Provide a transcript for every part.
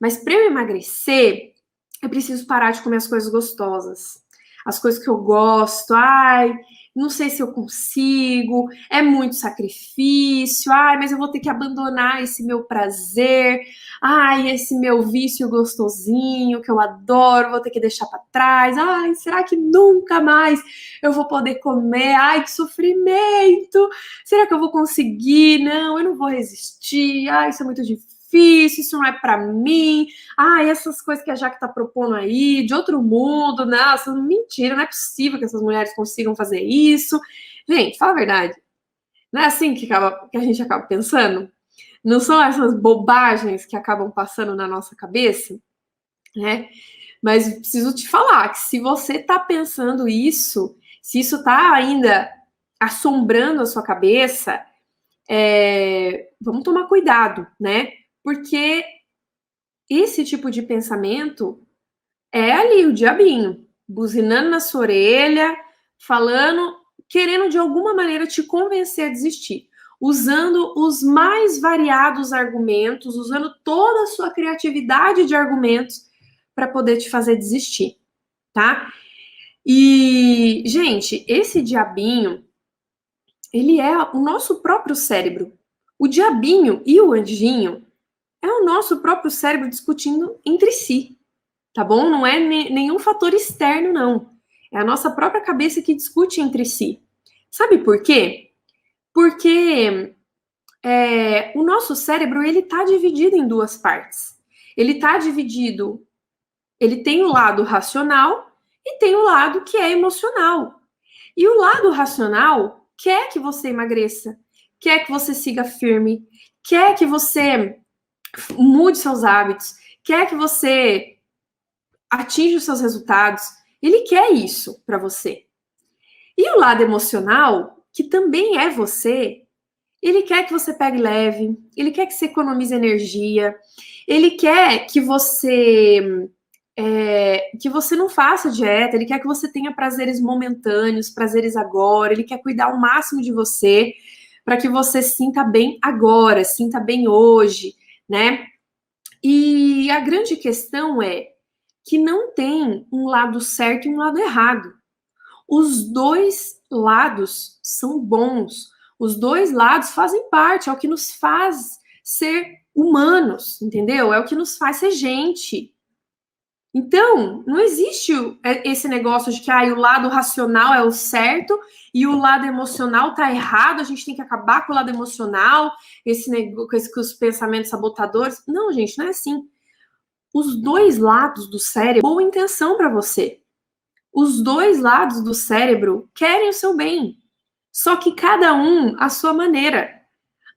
Mas para eu emagrecer, eu preciso parar de comer as coisas gostosas. As coisas que eu gosto. Ai, não sei se eu consigo. É muito sacrifício. Ai, mas eu vou ter que abandonar esse meu prazer. Ai, esse meu vício gostosinho que eu adoro, vou ter que deixar para trás. Ai, será que nunca mais eu vou poder comer? Ai, que sofrimento! Será que eu vou conseguir? Não, eu não vou resistir. Ai, isso é muito difícil, isso não é para mim. Ai, essas coisas que a Jaque tá propondo aí, de outro mundo, nossa, mentira, não é possível que essas mulheres consigam fazer isso. Gente, fala a verdade. Não é assim que a gente acaba pensando? Não são essas bobagens que acabam passando na nossa cabeça, né? Mas preciso te falar que se você tá pensando isso, se isso tá ainda assombrando a sua cabeça, vamos tomar cuidado, né? Porque esse tipo de pensamento é ali o diabinho, buzinando na sua orelha, falando, querendo de alguma maneira te convencer a desistir, usando os mais variados argumentos, usando toda a sua criatividade de argumentos para poder te fazer desistir, tá? E, gente, esse diabinho, ele é o nosso próprio cérebro. O diabinho e o anjinho é o nosso próprio cérebro discutindo entre si, tá bom? Não é nenhum fator externo, não. É a nossa própria cabeça que discute entre si. Sabe por quê? Porque o nosso cérebro ele está dividido em duas partes. Ele está dividido, ele tem o lado racional e tem o lado que é emocional. E o lado racional quer que você emagreça, quer que você siga firme, quer que você mude seus hábitos, quer que você atinja os seus resultados. Ele quer isso para você. E o lado emocional, que também é você, ele quer que você pegue leve, ele quer que você economize energia, ele quer que você não faça dieta, ele quer que você tenha prazeres momentâneos, prazeres agora, ele quer cuidar ao máximo de você para que você se sinta bem agora, se sinta bem hoje, né? E a grande questão é que não tem um lado certo e um lado errado. Os dois lados são bons. Os dois lados fazem parte, é o que nos faz ser humanos, entendeu? É o que nos faz ser gente. Então, não existe esse negócio de que o lado racional é o certo e o lado emocional tá errado, a gente tem que acabar com o lado emocional, com os pensamentos sabotadores. Não, gente, não é assim. Os dois lados do cérebro, boa intenção para você. Os dois lados do cérebro querem o seu bem, só que cada um à sua maneira.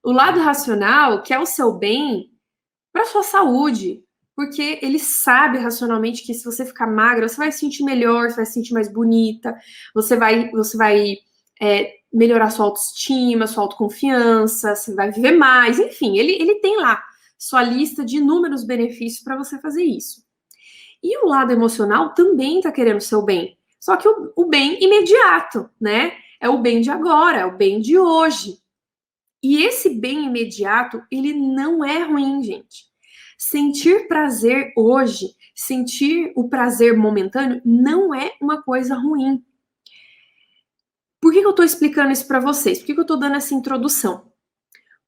O lado racional quer o seu bem para sua saúde, porque ele sabe racionalmente que se você ficar magra, você vai se sentir melhor, você vai se sentir mais bonita, você vai melhorar sua autoestima, sua autoconfiança, você vai viver mais, enfim, ele tem lá sua lista de inúmeros benefícios para você fazer isso. E o lado emocional também está querendo o seu bem. Só que o bem imediato, né? É o bem de agora, é o bem de hoje. E esse bem imediato, ele não é ruim, gente. Sentir prazer hoje, sentir o prazer momentâneo, não é uma coisa ruim. Por que eu estou explicando isso para vocês? Por que eu estou dando essa introdução?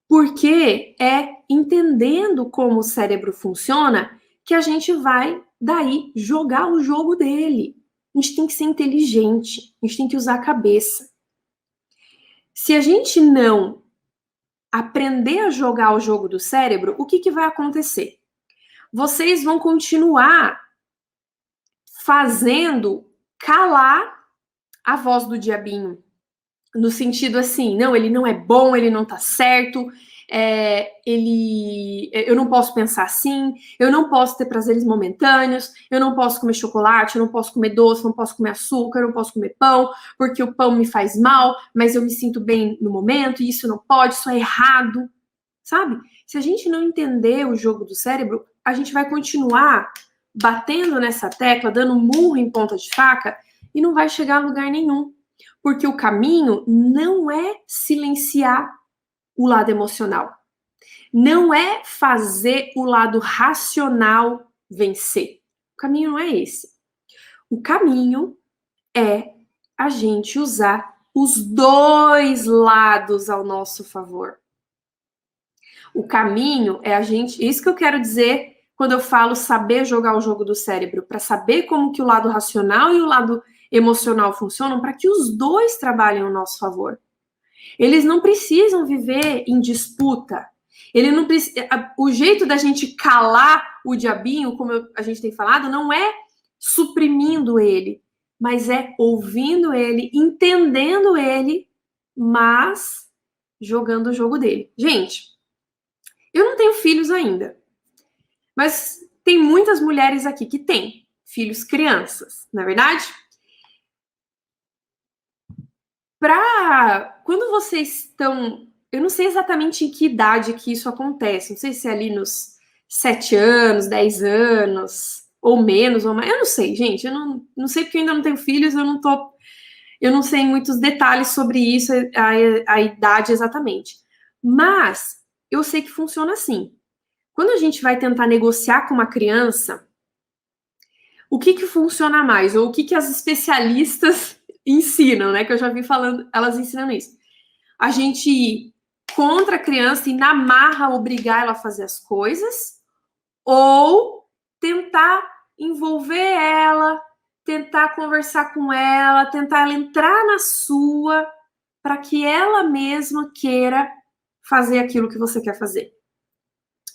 Porque é entendendo como o cérebro funciona que a gente vai daí jogar o jogo dele. A gente tem que ser inteligente, a gente tem que usar a cabeça. Se a gente não aprender a jogar o jogo do cérebro, o que vai acontecer? Vocês vão continuar fazendo calar a voz do diabinho. No sentido assim, não, ele não é bom, ele não tá certo, eu não posso pensar assim, eu não posso ter prazeres momentâneos, eu não posso comer chocolate, eu não posso comer doce, eu não posso comer açúcar, eu não posso comer pão, porque o pão me faz mal, mas eu me sinto bem no momento, e isso não pode, isso é errado, sabe? Se a gente não entender o jogo do cérebro, a gente vai continuar batendo nessa tecla, dando murro em ponta de faca, e não vai chegar a lugar nenhum. Porque o caminho não é silenciar o lado emocional. Não é fazer o lado racional vencer. O caminho não é esse. O caminho é a gente usar os dois lados ao nosso favor. O caminho é a gente... Isso que eu quero dizer quando eu falo saber jogar o jogo do cérebro, para saber como que o lado racional e o lado emocional funcionam, para que os dois trabalhem ao nosso favor. Eles não precisam viver em disputa. Ele não precisa... O jeito da gente calar o diabinho, como a gente tem falado, não é suprimindo ele, mas é ouvindo ele, entendendo ele, mas jogando o jogo dele. Gente, eu não tenho filhos ainda, mas tem muitas mulheres aqui que têm filhos crianças, não é verdade? Quando vocês estão... Eu não sei exatamente em que idade que isso acontece, não sei se é ali nos 7 anos, 10 anos, ou menos, ou mais, eu não sei, gente, eu não sei porque eu ainda não tenho filhos, eu não sei muitos detalhes sobre isso, a idade exatamente. Mas eu sei que funciona assim. Quando a gente vai tentar negociar com uma criança, o que funciona mais? Ou o que as especialistas ensinam, né? Que eu já vi falando, elas ensinando isso. A gente ir contra a criança e na marra obrigar ela a fazer as coisas, ou tentar envolver ela, tentar conversar com ela, tentar ela entrar na sua, para que ela mesma queira fazer aquilo que você quer fazer.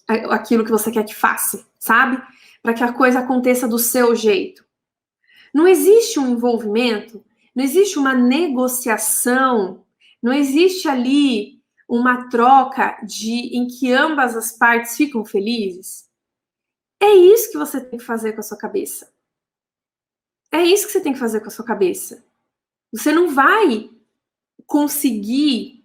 Aquilo que você quer que faça, sabe? Para que a coisa aconteça do seu jeito. Não existe um envolvimento, não existe uma negociação, não existe ali uma troca em que ambas as partes ficam felizes. É isso que você tem que fazer com a sua cabeça. É isso que você tem que fazer com a sua cabeça. Você não vai conseguir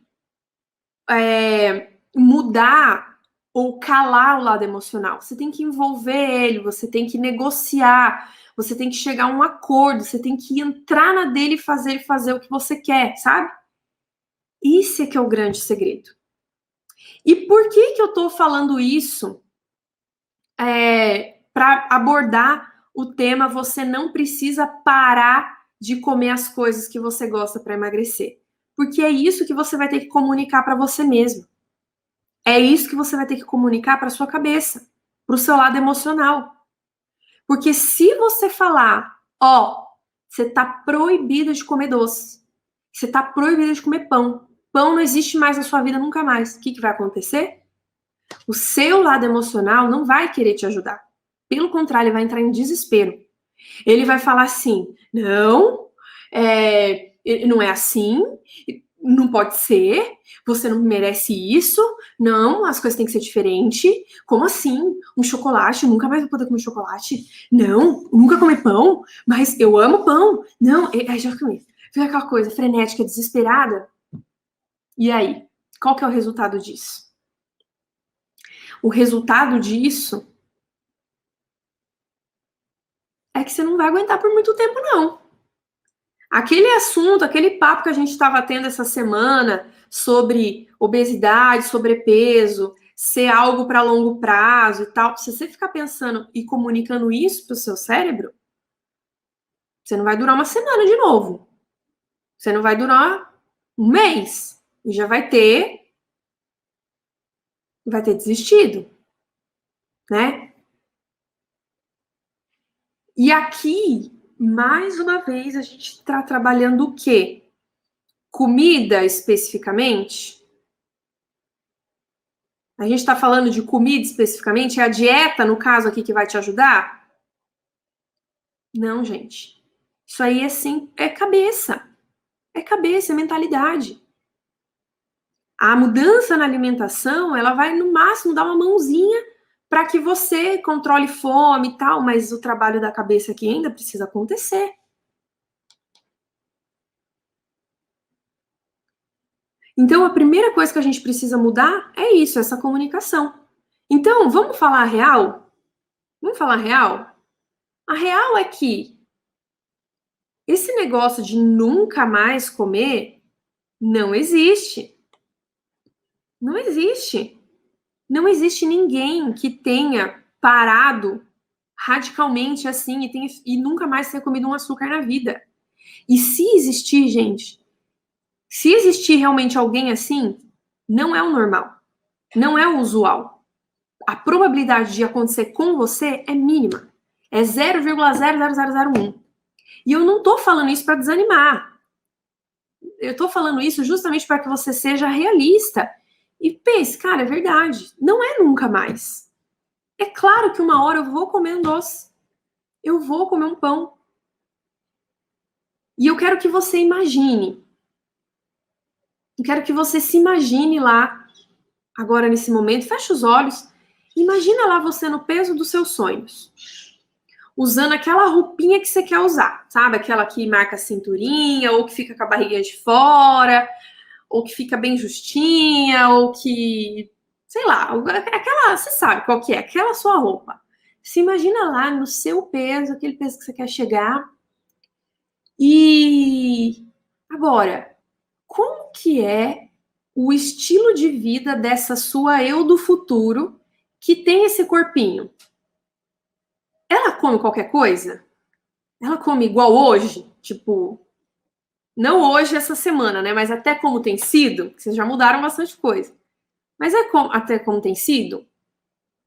mudar ou calar o lado emocional. Você tem que envolver ele, você tem que negociar, você tem que chegar a um acordo, você tem que entrar na dele e fazer ele fazer o que você quer, sabe? Isso é que é o grande segredo. E por que eu tô falando isso? Para abordar o tema, você não precisa parar de comer as coisas que você gosta para emagrecer. Porque é isso que você vai ter que comunicar para você mesmo. É isso que você vai ter que comunicar para sua cabeça, para o seu lado emocional. Porque se você falar, você tá proibida de comer doce, você tá proibida de comer pão, pão não existe mais na sua vida nunca mais, o que vai acontecer? O seu lado emocional não vai querer te ajudar. Pelo contrário, ele vai entrar em desespero. Ele vai falar assim, não é assim, não pode ser, você não merece isso, não, as coisas têm que ser diferentes. Como assim? Um chocolate? Nunca mais vou poder comer chocolate? Não, nunca comer pão? Mas eu amo pão. Não, já comi. Fica aquela coisa frenética, desesperada. E aí? Qual que é o resultado disso? O resultado disso é que você não vai aguentar por muito tempo, não. Aquele assunto, aquele papo que a gente estava tendo essa semana sobre obesidade, sobrepeso, ser algo para longo prazo e tal, se você ficar pensando e comunicando isso para o seu cérebro, você não vai durar uma semana de novo. Você não vai durar um mês. E já vai ter desistido, né? E aqui, mais uma vez, a gente está trabalhando o quê? Comida especificamente? A gente está falando de comida especificamente? É a dieta, no caso aqui, que vai te ajudar? Não, gente. Isso aí é cabeça. É cabeça, é mentalidade. A mudança na alimentação, ela vai, no máximo, dar uma mãozinha para que você controle fome e tal, mas o trabalho da cabeça aqui ainda precisa acontecer. Então, a primeira coisa que a gente precisa mudar é isso, essa comunicação. Então, vamos falar a real? Vamos falar a real? A real é que esse negócio de nunca mais comer não existe. Não existe. Não existe ninguém que tenha parado radicalmente assim e nunca mais tenha comido um açúcar na vida. E se existir, gente, se existir realmente alguém assim, não é o normal, não é o usual. A probabilidade de acontecer com você é mínima. É 0,00001. E eu não tô falando isso para desanimar. Eu tô falando isso justamente para que você seja realista e pense, cara, é verdade, não é nunca mais. É claro que uma hora eu vou comer um doce, eu vou comer um pão. E eu quero que você imagine. Eu quero que você se imagine lá, agora nesse momento, fecha os olhos, imagina lá você no peso dos seus sonhos. Usando aquela roupinha que você quer usar, sabe? Aquela que marca a cinturinha, ou que fica com a barriguinha de fora, ou que fica bem justinha, ou que, sei lá, aquela, você sabe qual que é, aquela sua roupa. Se imagina lá no seu peso, aquele peso que você quer chegar. E agora, como que é o estilo de vida dessa sua eu do futuro que tem esse corpinho? Ela come qualquer coisa? Ela come igual hoje? Tipo, não hoje, essa semana, né? Mas até como tem sido, vocês já mudaram bastante coisa. Mas até como tem sido?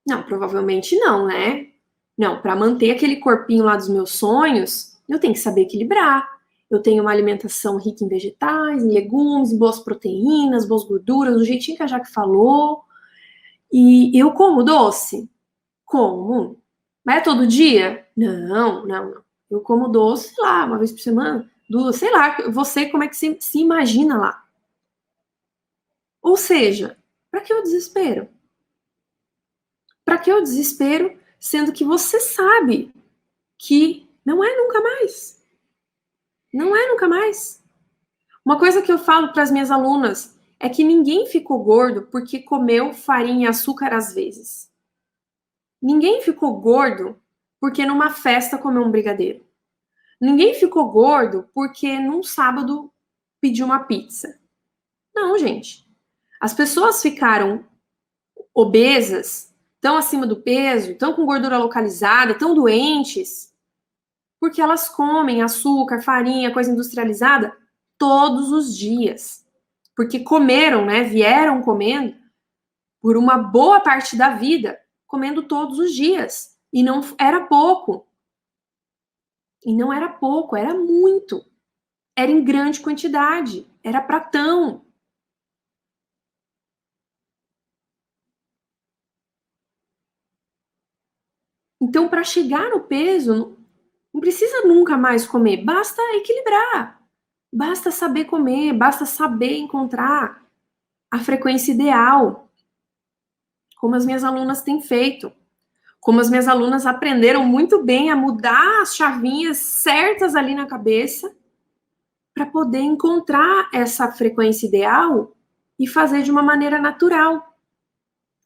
Não, provavelmente não, né? Não, para manter aquele corpinho lá dos meus sonhos, eu tenho que saber equilibrar. Eu tenho uma alimentação rica em vegetais, em legumes, em boas proteínas, boas gorduras, do jeitinho que a Jaque falou. E eu como doce? Como? Mas é todo dia? Não, não, não. Eu como doce, sei lá, uma vez por semana, duas, sei lá. Você, como é que se imagina lá? Ou seja, para que o desespero? Para que o desespero, sendo que você sabe que não é nunca mais. Não é nunca mais. Uma coisa que eu falo para as minhas alunas é que ninguém ficou gordo porque comeu farinha e açúcar às vezes. Ninguém ficou gordo porque numa festa comeu um brigadeiro. Ninguém ficou gordo porque num sábado pediu uma pizza. Não, gente. As pessoas ficaram obesas, tão acima do peso, tão com gordura localizada, tão doentes, porque elas comem açúcar, farinha, coisa industrializada todos os dias. Porque comeram, né? Vieram comendo por uma boa parte da vida, comendo todos os dias. E não era pouco. E não era pouco, era muito. Era em grande quantidade. Era pratão. Então, para chegar no peso, não precisa nunca mais comer, basta equilibrar. Basta saber comer, basta saber encontrar a frequência ideal, como as minhas alunas têm feito. Como as minhas alunas aprenderam muito bem a mudar as chavinhas certas ali na cabeça para poder encontrar essa frequência ideal e fazer de uma maneira natural.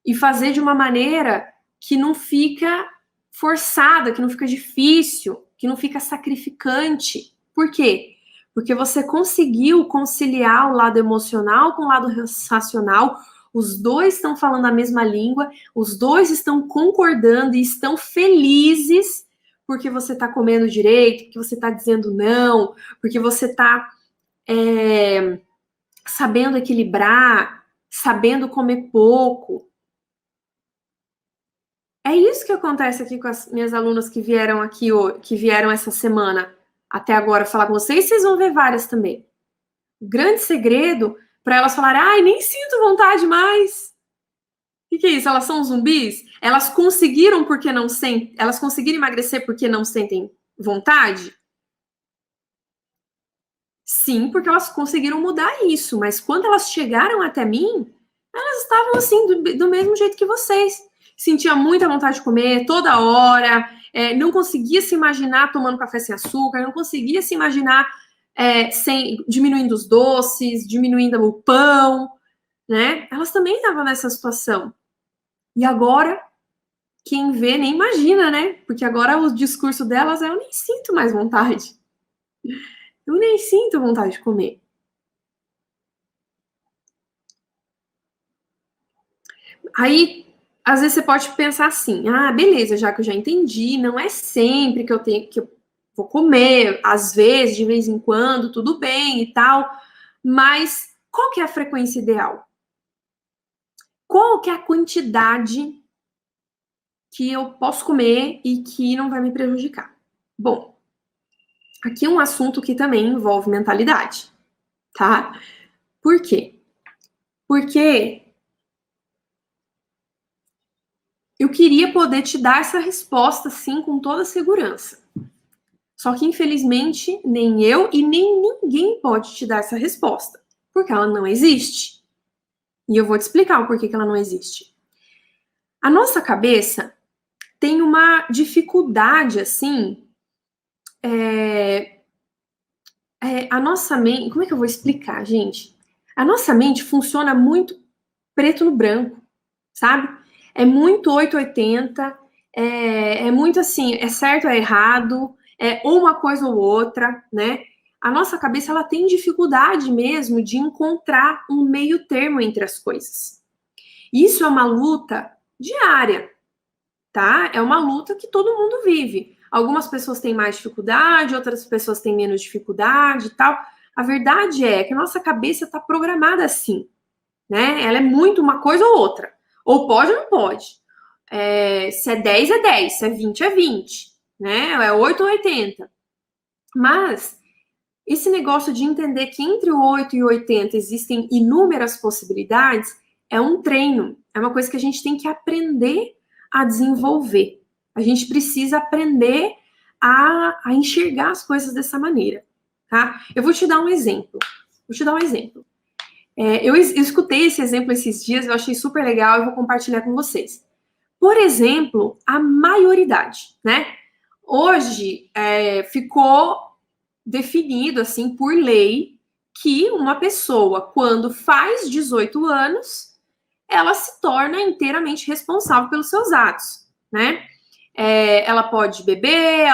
E fazer de uma maneira que não fica forçada, que não fica difícil, que não fica sacrificante. Por quê? Porque você conseguiu conciliar o lado emocional com o lado racional, os dois estão falando a mesma língua, os dois estão concordando e estão felizes porque você está comendo direito, porque você está dizendo não, porque você está sabendo equilibrar, sabendo comer pouco. É isso que acontece aqui com as minhas alunas que vieram aqui, que vieram essa semana até agora falar com vocês, vocês vão ver várias também. O grande segredo para elas falarem, ai, nem sinto vontade mais. O que é isso? Elas são zumbis? Elas conseguiram porque não sentem, elas conseguiram emagrecer porque não sentem vontade? Sim, porque elas conseguiram mudar isso, mas quando elas chegaram até mim, elas estavam assim, do mesmo jeito que vocês. Sentia muita vontade de comer toda hora, não conseguia se imaginar tomando café sem açúcar, não conseguia se imaginar diminuindo os doces, diminuindo o pão, né? Elas também estavam nessa situação. E agora, quem vê nem imagina, né? Porque agora o discurso delas é: eu nem sinto mais vontade. Eu nem sinto vontade de comer. Aí, às vezes você pode pensar assim, ah, beleza, já que eu já entendi, não é sempre que eu vou comer, às vezes, de vez em quando, tudo bem e tal, mas qual que é a frequência ideal? Qual que é a quantidade que eu posso comer e que não vai me prejudicar? Bom, aqui é um assunto que também envolve mentalidade, tá? Por quê? Porque eu queria poder te dar essa resposta, sim, com toda segurança. Só que, infelizmente, nem eu e nem ninguém pode te dar essa resposta, porque ela não existe. E eu vou te explicar o porquê que ela não existe. A nossa cabeça tem uma dificuldade, assim, a nossa mente... Como é que eu vou explicar, gente? A nossa mente funciona muito preto no branco, sabe? É muito 880, é muito assim, é certo ou é errado, é ou uma coisa ou outra, né? A nossa cabeça, ela tem dificuldade mesmo de encontrar um meio termo entre as coisas. Isso é uma luta diária, tá? É uma luta que todo mundo vive. Algumas pessoas têm mais dificuldade, outras pessoas têm menos dificuldade e tal. A verdade é que a nossa cabeça está programada assim, né? Ela é muito uma coisa ou outra. Ou pode ou não pode. Se é 10 é 10, se é 20 é 20, né? É 8 ou 80. Mas esse negócio de entender que entre o 8 e o 80 existem inúmeras possibilidades é um treino, é uma coisa que a gente tem que aprender a desenvolver. A gente precisa aprender a enxergar as coisas dessa maneira, tá? Eu vou te dar um exemplo. Vou te dar um exemplo. Eu escutei esse exemplo esses dias, eu achei super legal e vou compartilhar com vocês. Por exemplo, a maioridade, né? Hoje ficou definido assim por lei que uma pessoa, quando faz 18 anos, ela se torna inteiramente responsável pelos seus atos, né? Ela pode beber,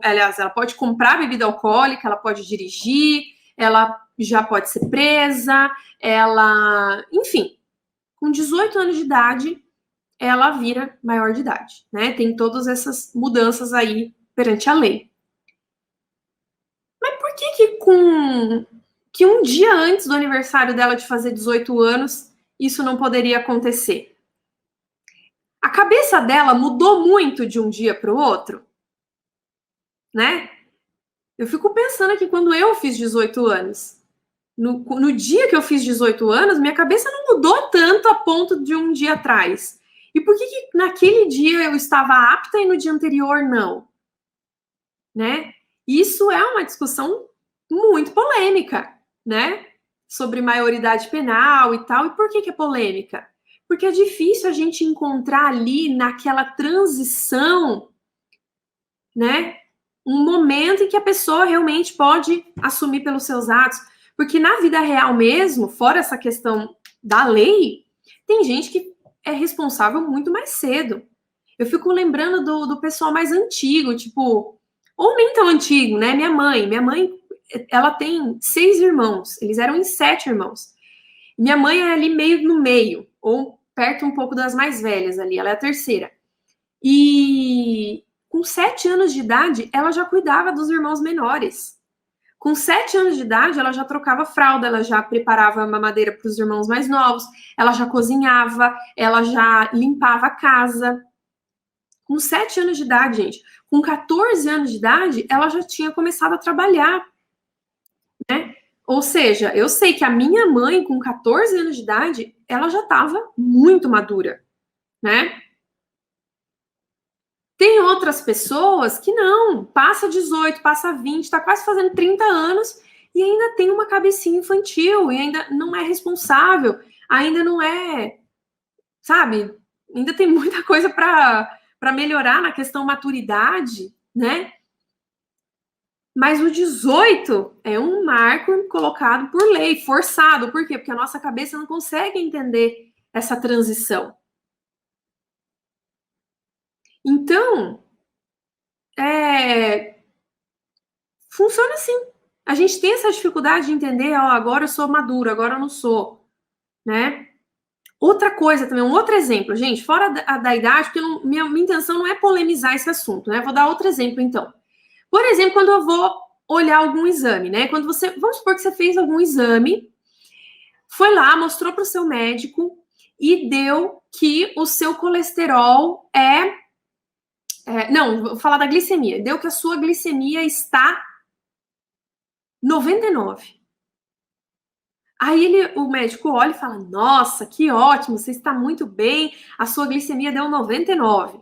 aliás, ela pode comprar bebida alcoólica, ela pode dirigir, ela já pode ser presa, enfim, com 18 anos de idade, ela vira maior de idade, né? Tem todas essas mudanças aí perante a lei. Mas por que um dia antes do aniversário dela de fazer 18 anos, isso não poderia acontecer? A cabeça dela mudou muito de um dia para o outro, né? Eu fico pensando aqui quando eu fiz 18 anos. No dia que eu fiz 18 anos, minha cabeça não mudou tanto a ponto de um dia atrás. E por que naquele dia eu estava apta e no dia anterior não? Né? Isso é uma discussão muito polêmica, né? Sobre maioridade penal e tal. E por que é polêmica? Porque é difícil a gente encontrar ali naquela transição, né? Um momento em que a pessoa realmente pode assumir pelos seus atos. Porque na vida real mesmo, fora essa questão da lei, tem gente que é responsável muito mais cedo. Eu fico lembrando do pessoal mais antigo, tipo, ou nem tão antigo, né? Minha mãe, ela tem 6 irmãos, eles eram em 7 irmãos. Minha mãe é ali meio no meio, ou perto um pouco das mais velhas ali, ela é a terceira. E com 7 anos de idade, ela já cuidava dos irmãos menores. Com 7 anos de idade, ela já trocava fralda, ela já preparava mamadeira para os irmãos mais novos, ela já cozinhava, ela já limpava a casa. Com 7 anos de idade, gente. Com 14 anos de idade, ela já tinha começado a trabalhar, né? Ou seja, eu sei que a minha mãe, com 14 anos de idade, ela já estava muito madura, né? Tem outras pessoas que não, passa 18, passa 20, está quase fazendo 30 anos e ainda tem uma cabecinha infantil e ainda não é responsável, ainda não é, sabe? Ainda tem muita coisa para melhorar na questão maturidade, né? Mas o 18 é um marco colocado por lei, forçado. Por quê? Porque a nossa cabeça não consegue entender essa transição. Então, funciona assim. A gente tem essa dificuldade de entender, ó, agora eu sou madura, agora eu não sou, né? Outra coisa também, um outro exemplo, gente, fora da idade, porque minha intenção não é polemizar esse assunto, né? Vou dar outro exemplo, então. Por exemplo, quando eu vou olhar algum exame, né? Quando você, vamos supor que você fez algum exame, foi lá, mostrou para o seu médico e deu que o seu colesterol não, vou falar da glicemia. Deu que a sua glicemia está 99. Aí o médico olha e fala, nossa, que ótimo, você está muito bem, a sua glicemia deu 99.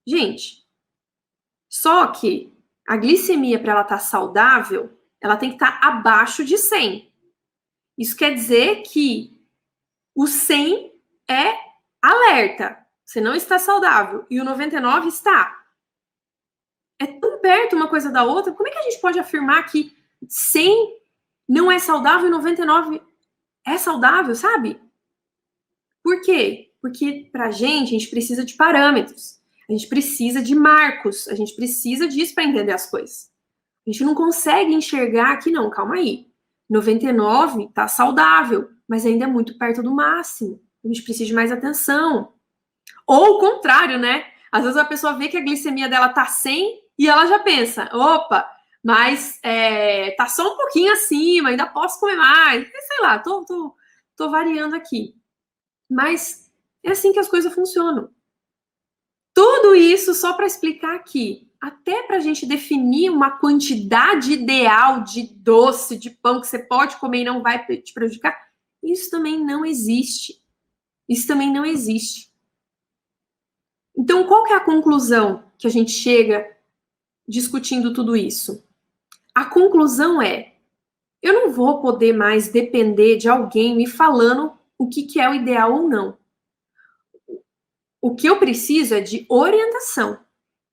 Gente, só que a glicemia, para ela estar saudável, ela tem que estar abaixo de 100. Isso quer dizer que o 100 é alerta, você não está saudável, e o 99 está. É tão perto uma coisa da outra, como é que a gente pode afirmar que 100 não é saudável e 99 é saudável, sabe? Por quê? Porque pra gente, a gente precisa de parâmetros, a gente precisa de marcos, a gente precisa disso para entender as coisas. A gente não consegue enxergar que não, calma aí. 99 tá saudável, mas ainda é muito perto do máximo. A gente precisa de mais atenção. Ou o contrário, né? Às vezes a pessoa vê que a glicemia dela tá 100 e ela já pensa, opa, mas tá só um pouquinho acima, ainda posso comer mais. Sei lá, tô variando aqui. Mas é assim que as coisas funcionam. Tudo isso só para explicar que, até para a gente definir uma quantidade ideal de doce, de pão que você pode comer e não vai te prejudicar, isso também não existe. Isso também não existe. Então, qual que é a conclusão que a gente chega discutindo tudo isso? A conclusão é, eu não vou poder mais depender de alguém me falando o que é o ideal ou não. O que eu preciso é de orientação.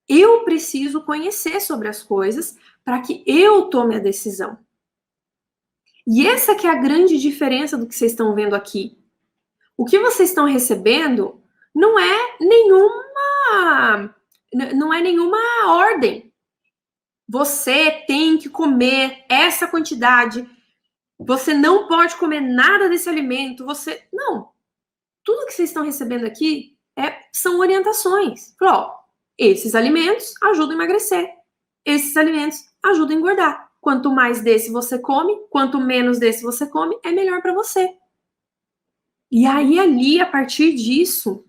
Eu preciso conhecer sobre as coisas para que eu tome a decisão. E essa que é a grande diferença do que vocês estão vendo aqui. O que vocês estão recebendo não é nenhuma ordem. Você tem que comer essa quantidade. Você não pode comer nada desse alimento. Não. Tudo que vocês estão recebendo aqui são orientações. Esses alimentos ajudam a emagrecer. Esses alimentos ajudam a engordar. Quanto mais desse você come, quanto menos desse você come, é melhor para você. E aí, ali, a partir disso,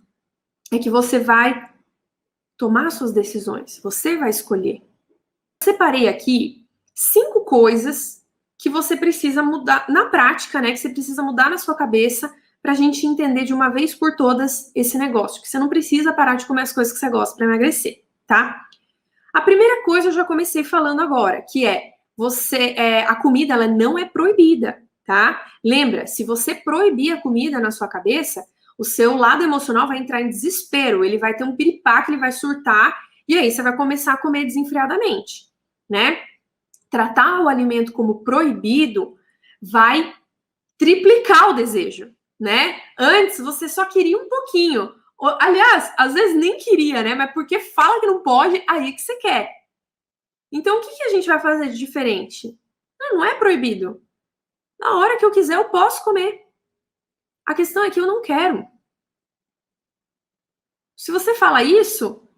é que você vai tomar suas decisões. Você vai escolher. Eu separei aqui 5 coisas que você precisa mudar na prática, né? Que você precisa mudar na sua cabeça para a gente entender de uma vez por todas esse negócio. Que você não precisa parar de comer as coisas que você gosta para emagrecer, tá? A primeira coisa eu já comecei falando agora, que a comida ela não é proibida, tá? Lembra, se você proibir a comida na sua cabeça, o seu lado emocional vai entrar em desespero, ele vai ter um piripaque, ele vai surtar, e aí você vai começar a comer desenfreadamente, né? Tratar o alimento como proibido vai triplicar o desejo, né? Antes você só queria um pouquinho. Aliás, às vezes nem queria, né? Mas porque fala que não pode, aí que você quer. Então, o que a gente vai fazer de diferente? Não é proibido. Na hora que eu quiser, eu posso comer. A questão é que eu não quero. Se você fala isso,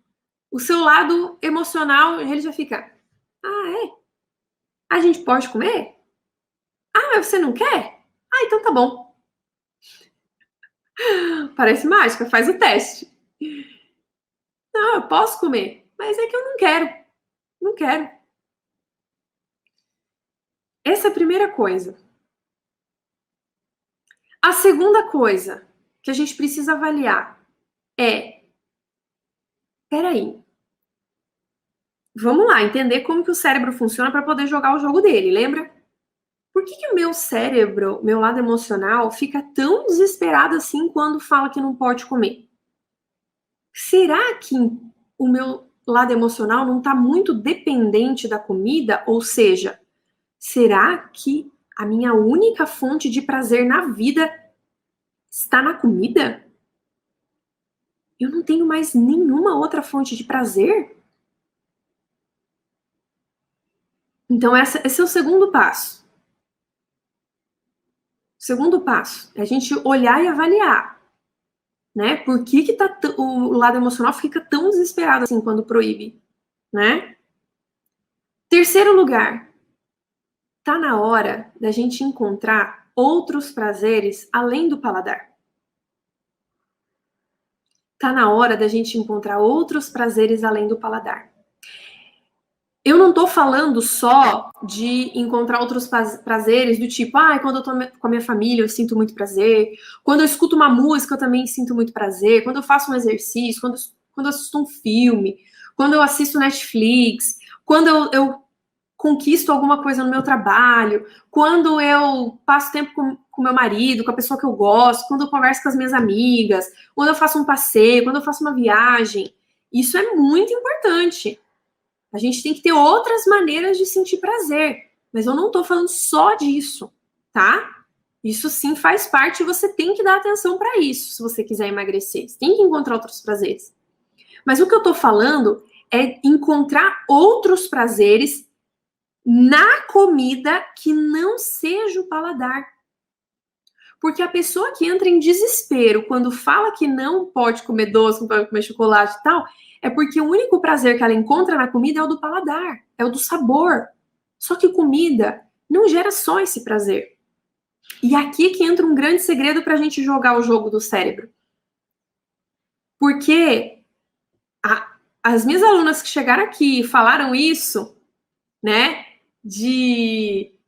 o seu lado emocional, ele já fica, a gente pode comer? Mas você não quer? Então tá bom. Parece mágica, faz o teste. Não, eu posso comer, mas é que eu não quero. Não quero. Essa é a primeira coisa. A segunda coisa que a gente precisa avaliar peraí, vamos lá, entender como que o cérebro funciona para poder jogar o jogo dele, lembra? Por que o meu cérebro, meu lado emocional, fica tão desesperado assim quando fala que não pode comer? Será que o meu lado emocional não está muito dependente da comida? Ou seja, será que a minha única fonte de prazer na vida está na comida? Eu não tenho mais nenhuma outra fonte de prazer? Então, esse é o segundo passo. segundo passo é a gente olhar e avaliar, né? Por que o lado emocional fica tão desesperado assim quando proíbe, né? Terceiro lugar, tá na hora da gente encontrar outros prazeres além do paladar. Tá na hora da gente encontrar outros prazeres além do paladar. Eu não tô falando só de encontrar outros prazeres do tipo, quando eu tô com a minha família eu sinto muito prazer, quando eu escuto uma música eu também sinto muito prazer, quando eu faço um exercício, quando eu assisto um filme, quando eu assisto Netflix, quando eu conquisto alguma coisa no meu trabalho, quando eu passo tempo com meu marido, com a pessoa que eu gosto, quando eu converso com as minhas amigas, quando eu faço um passeio, quando eu faço uma viagem. Isso é muito importante. A gente tem que ter outras maneiras de sentir prazer. Mas eu não tô falando só disso, tá? Isso sim faz parte e você tem que dar atenção para isso, se você quiser emagrecer. Você tem que encontrar outros prazeres. Mas o que eu tô falando é encontrar outros prazeres na comida que não seja o paladar. Porque a pessoa que entra em desespero quando fala que não pode comer doce, não pode comer chocolate e tal, é porque o único prazer que ela encontra na comida é o do paladar, é o do sabor. Só que comida não gera só esse prazer. E aqui que entra um grande segredo para a gente jogar o jogo do cérebro. Porque as minhas alunas que chegaram aqui falaram isso, né?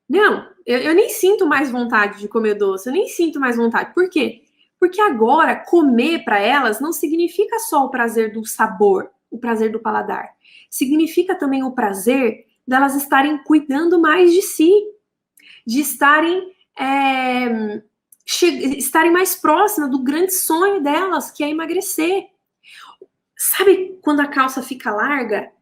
Não, eu nem sinto mais vontade de comer doce, eu nem sinto mais vontade. Por quê? Porque agora comer para elas não significa só o prazer do sabor, o prazer do paladar. Significa também o prazer delas estarem cuidando mais de si, de estarem mais próximas do grande sonho delas, que é emagrecer. Sabe quando a calça fica larga?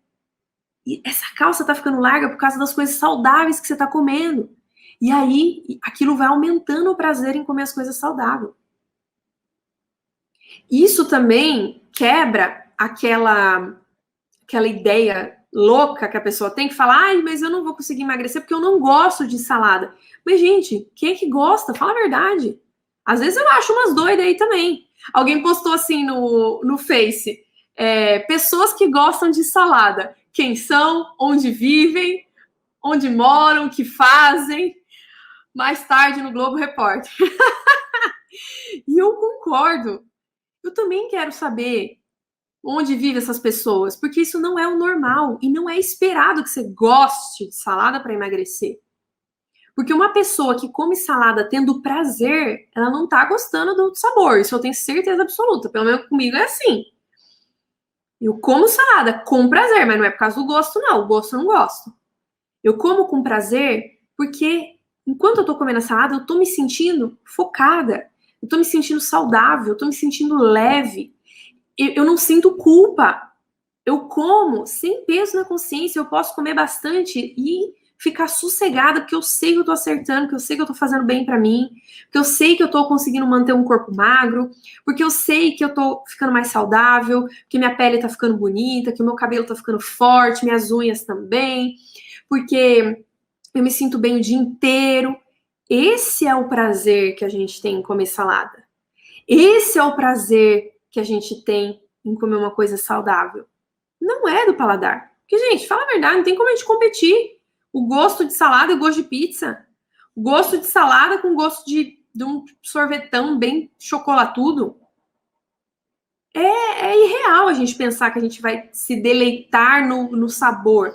E essa calça tá ficando larga por causa das coisas saudáveis que você tá comendo. E aí, aquilo vai aumentando o prazer em comer as coisas saudáveis. Isso também quebra aquela ideia louca que a pessoa tem que falar, mas eu não vou conseguir emagrecer porque eu não gosto de salada. Mas, gente, quem é que gosta? Fala a verdade. Às vezes eu acho umas doidas aí também. Alguém postou assim no Face, pessoas que gostam de salada. Quem são, onde vivem, onde moram, o que fazem. Mais tarde no Globo Repórter. E eu concordo. Eu também quero saber onde vivem essas pessoas, porque isso não é o normal e não é esperado que você goste de salada para emagrecer. Porque uma pessoa que come salada tendo prazer, ela não tá gostando do sabor. Isso eu tenho certeza absoluta. Pelo menos comigo é assim. Eu como salada com prazer, mas não é por causa do gosto, não. O gosto eu não gosto. Eu como com prazer porque enquanto eu tô comendo a salada, eu tô me sentindo focada. Eu tô me sentindo saudável, eu tô me sentindo leve. Eu não sinto culpa. Eu como sem peso na consciência, eu posso comer bastante e ficar sossegada, porque eu sei que eu tô acertando, que eu sei que eu tô fazendo bem para mim, porque eu sei que eu tô conseguindo manter um corpo magro, porque eu sei que eu tô ficando mais saudável, que minha pele tá ficando bonita, que o meu cabelo tá ficando forte, minhas unhas também, porque eu me sinto bem o dia inteiro. Esse é o prazer que a gente tem em comer salada. Esse é o prazer que a gente tem em comer uma coisa saudável. Não é do paladar. Porque, gente, fala a verdade, não tem como a gente competir. O gosto de salada e o gosto de pizza. O gosto de salada com gosto de um sorvetão bem chocolatudo. É irreal a gente pensar que a gente vai se deleitar no sabor.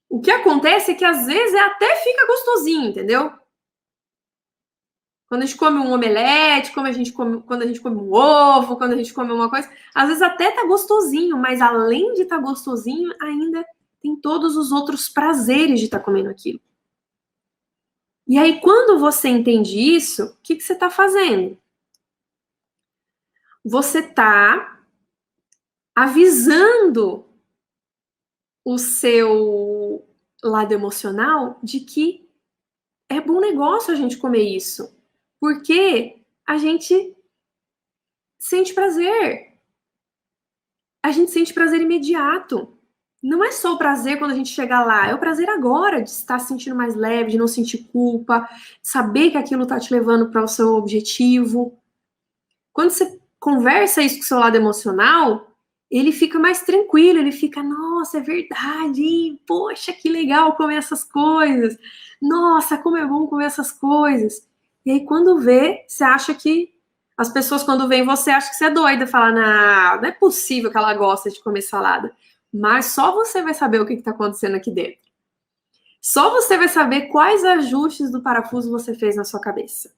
O que acontece é que às vezes até fica gostosinho, entendeu? Quando a gente come um omelete, quando a gente come um ovo, quando a gente come uma coisa, às vezes até tá gostosinho, mas além de tá gostosinho, ainda tem todos os outros prazeres de estar comendo aquilo. E aí, quando você entende isso, o que você tá fazendo? Você tá avisando o seu lado emocional de que é bom negócio a gente comer isso, porque a gente sente prazer. A gente sente prazer imediato. não é só o prazer quando a gente chegar lá, é o prazer agora de estar se sentindo mais leve, de não sentir culpa, de saber que aquilo está te levando para o seu objetivo. Quando você conversa isso com o seu lado emocional, ele fica mais tranquilo, ele fica, nossa, é verdade, poxa, que legal comer essas coisas, nossa, como é bom comer essas coisas. E aí, quando vê, você acha que as pessoas, quando veem você, acham que você é doida, falam, não é possível que ela gosta de comer salada. Mas só você vai saber o que está acontecendo aqui dentro. Só você vai saber quais ajustes do parafuso você fez na sua cabeça.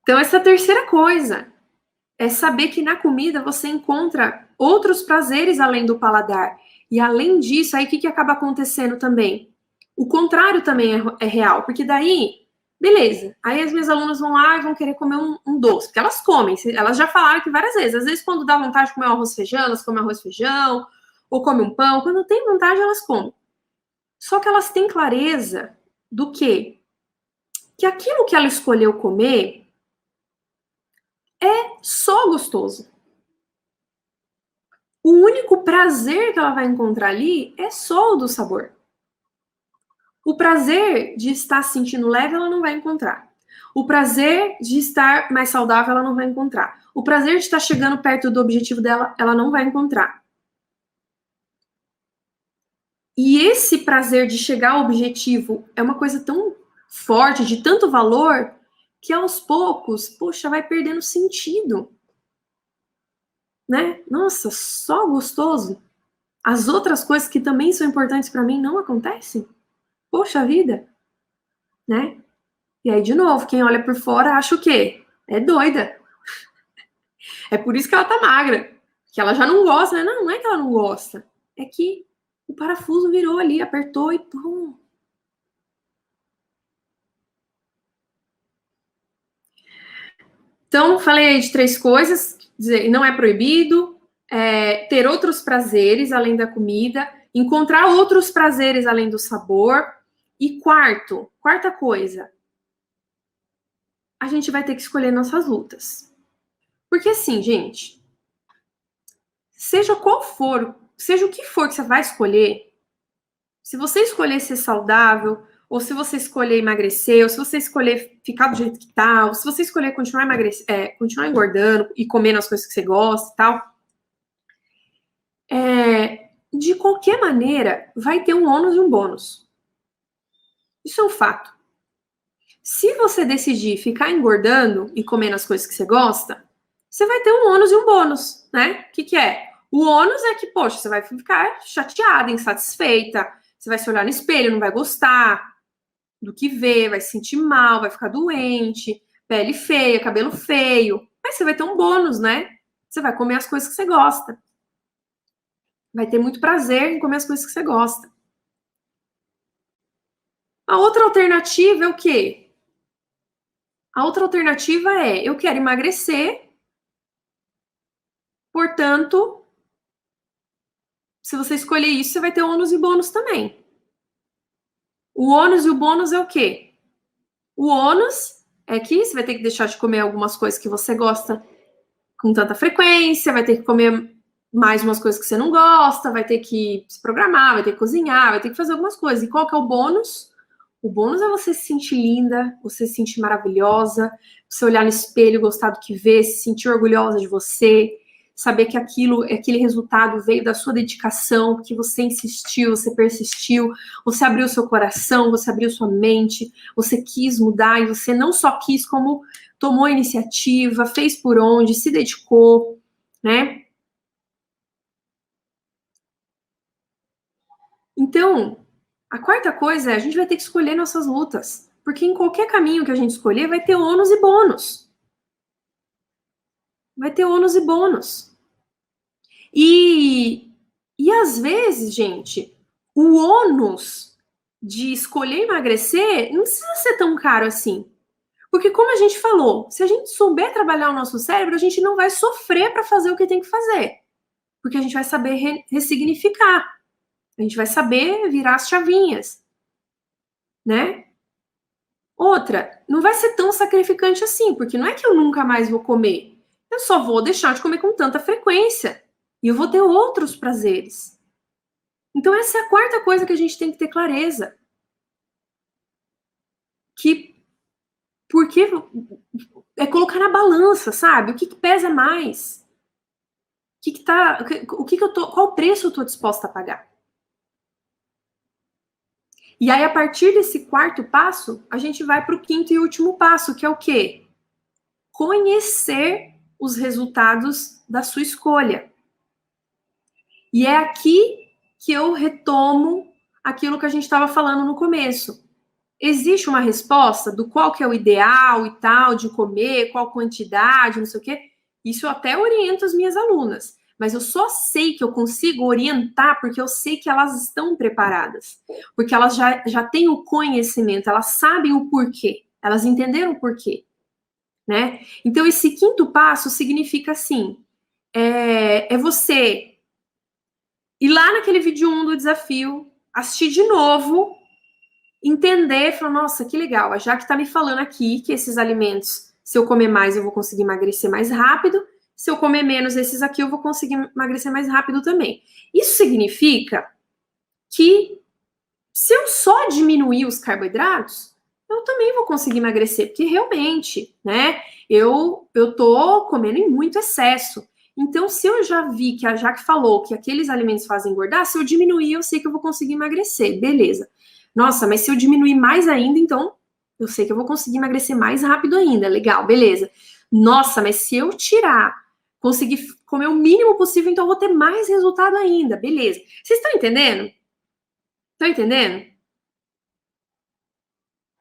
Então, essa é a terceira coisa. É saber que na comida você encontra outros prazeres além do paladar. E além disso, aí o que acaba acontecendo também? O contrário também é real, porque daí, beleza, aí as minhas alunas vão lá e vão querer comer um doce, porque elas comem, elas já falaram aqui várias vezes, às vezes quando dá vontade de comer um arroz e feijão, elas comem arroz e feijão, ou comem um pão, quando tem vontade elas comem. Só que elas têm clareza do quê? Que aquilo que ela escolheu comer é só gostoso. O único prazer que ela vai encontrar ali é só o do sabor. O prazer de estar se sentindo leve, ela não vai encontrar. O prazer de estar mais saudável, ela não vai encontrar. O prazer de estar chegando perto do objetivo dela, ela não vai encontrar. E esse prazer de chegar ao objetivo é uma coisa tão forte, de tanto valor, que aos poucos, poxa, vai perdendo sentido. Né? Nossa, só gostoso. As outras coisas que também são importantes para mim não acontecem? Poxa vida, né? E aí, de novo, quem olha por fora acha o quê? É doida. É por isso que ela tá magra. Que ela já não gosta, né? Não, não é que ela não gosta. É que o parafuso virou ali, apertou e pum. Então, falei aí de 3 coisas. Dizer, não é proibido. Ter outros prazeres além da comida. Encontrar outros prazeres além do sabor. E quarta coisa, a gente vai ter que escolher nossas lutas. Porque assim, gente, seja qual for, seja o que for que você vai escolher, se você escolher ser saudável, ou se você escolher emagrecer, ou se você escolher ficar do jeito que tá, ou se você escolher continuar continuar engordando e comendo as coisas que você gosta e tal, de qualquer maneira, vai ter um ônus e um bônus. Isso é um fato. Se você decidir ficar engordando e comendo as coisas que você gosta, você vai ter um ônus e um bônus, né? O que é? O ônus é que, poxa, você vai ficar chateada, insatisfeita, você vai se olhar no espelho, não vai gostar do que vê, vai se sentir mal, vai ficar doente, pele feia, cabelo feio. Mas você vai ter um bônus, né? Você vai comer as coisas que você gosta. Vai ter muito prazer em comer as coisas que você gosta. A outra alternativa é o quê? A outra alternativa é: eu quero emagrecer, portanto, se você escolher isso, você vai ter ônus e bônus também. O ônus e o bônus é o quê? O ônus é que você vai ter que deixar de comer algumas coisas que você gosta com tanta frequência, vai ter que comer mais umas coisas que você não gosta, vai ter que se programar, vai ter que cozinhar, vai ter que fazer algumas coisas. E qual que é o bônus? O bônus é você se sentir linda, você se sentir maravilhosa, você olhar no espelho, gostar do que vê, se sentir orgulhosa de você, saber que aquele resultado veio da sua dedicação, que você insistiu, você persistiu, você abriu seu coração, você abriu sua mente, você quis mudar e você não só quis, como tomou a iniciativa, fez por onde, se dedicou, né? Então, a quarta coisa é a gente vai ter que escolher nossas lutas, porque em qualquer caminho que a gente escolher vai ter ônus e bônus. Vai ter ônus e bônus. E às vezes, gente, o ônus de escolher emagrecer não precisa ser tão caro assim. Porque, como a gente falou, se a gente souber trabalhar o nosso cérebro, a gente não vai sofrer para fazer o que tem que fazer. Porque a gente vai saber ressignificar. A gente vai saber virar as chavinhas. Né? Outra, não vai ser tão sacrificante assim, porque não é que eu nunca mais vou comer. eu só vou deixar de comer com tanta frequência. E eu vou ter outros prazeres. Então, essa é a quarta coisa que a gente tem que ter clareza. Porque é colocar na balança, sabe? O que pesa mais? Qual preço eu tô disposta a pagar? E aí, a partir desse quarto passo, a gente vai para o quinto e último passo, que é o quê? Conhecer os resultados da sua escolha. E é aqui que eu retomo aquilo que a gente estava falando no começo. Existe uma resposta do qual que é o ideal e tal, de comer, qual quantidade, não sei o quê. Isso eu até oriento as minhas alunas. Mas eu só sei que eu consigo orientar porque eu sei que elas estão preparadas. Porque elas já têm o conhecimento, elas sabem o porquê. Elas entenderam o porquê. Né? Então, esse quinto passo significa assim, é você ir lá naquele vídeo 1 do desafio, assistir de novo, entender, falar, nossa, que legal, a Jaque tá me falando aqui que esses alimentos, se eu comer mais, eu vou conseguir emagrecer mais rápido, se eu comer menos esses aqui, eu vou conseguir emagrecer mais rápido também. Isso significa que se eu só diminuir os carboidratos, eu também vou conseguir emagrecer, porque realmente, né, eu tô comendo em muito excesso. Então, se eu já vi que a Jaque falou que aqueles alimentos fazem engordar, se eu diminuir, eu sei que eu vou conseguir emagrecer, beleza. Nossa, mas se eu diminuir mais ainda, então eu sei que eu vou conseguir emagrecer mais rápido ainda, legal, beleza. Nossa, mas se eu tirar, conseguir comer o mínimo possível, então eu vou ter mais resultado ainda, beleza. Vocês estão entendendo? Estão entendendo?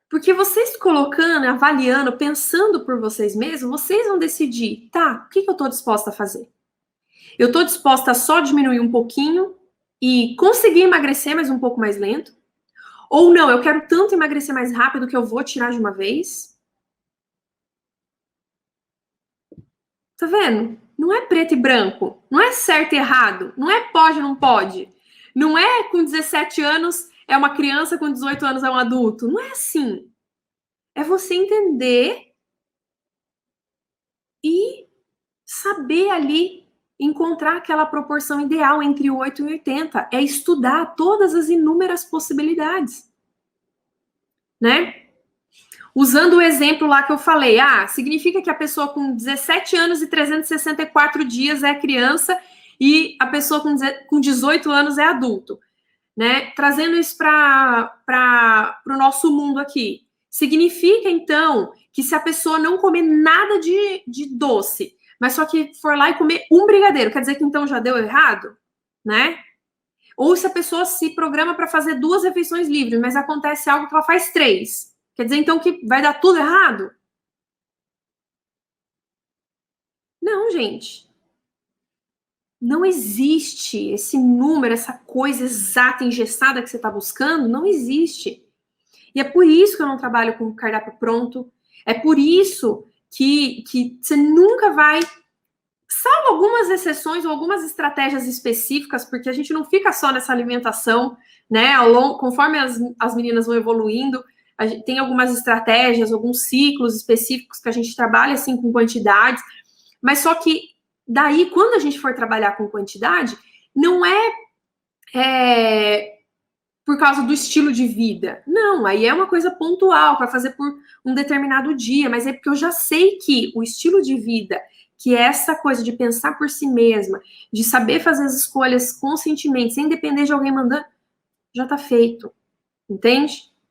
Porque vocês colocando, avaliando, pensando por vocês mesmos, vocês vão decidir, tá, o que eu tô disposta a fazer? Eu tô disposta a só diminuir um pouquinho e conseguir emagrecer, mas um pouco mais lento? Ou não, eu quero tanto emagrecer mais rápido que eu vou tirar de uma vez? Tá vendo? Não é preto e branco, não é certo e errado, não é pode ou não pode. Não é com 17 anos é uma criança, com 18 anos é um adulto. Não é assim. É você entender e saber ali encontrar aquela proporção ideal entre o 8 e 80. É estudar todas as inúmeras possibilidades. Né? Usando o exemplo lá que eu falei, significa que a pessoa com 17 anos e 364 dias é criança e a pessoa com 18 anos é adulto. Né? Trazendo isso para o nosso mundo aqui. Significa, então, que se a pessoa não comer nada de doce, mas só que for lá e comer um brigadeiro, quer dizer que então já deu errado? Né? Ou se a pessoa se programa para fazer 2 refeições livres, mas acontece algo que ela faz 3. Quer dizer, então, que vai dar tudo errado? Não, gente. Não existe esse número, essa coisa exata, engessada que você está buscando, não existe. E é por isso que eu não trabalho com cardápio pronto. É por isso que você nunca vai, salvo algumas exceções ou algumas estratégias específicas, porque a gente não fica só nessa alimentação, né? Conforme as meninas vão evoluindo, a gente tem algumas estratégias, alguns ciclos específicos que a gente trabalha assim com quantidades, mas só que daí, quando a gente for trabalhar com quantidade, não é por causa do estilo de vida. Não, aí é uma coisa pontual para fazer por um determinado dia, mas é porque eu já sei que o estilo de vida, que é essa coisa de pensar por si mesma, de saber fazer as escolhas conscientemente, sem depender de alguém mandando, já está feito. Entende?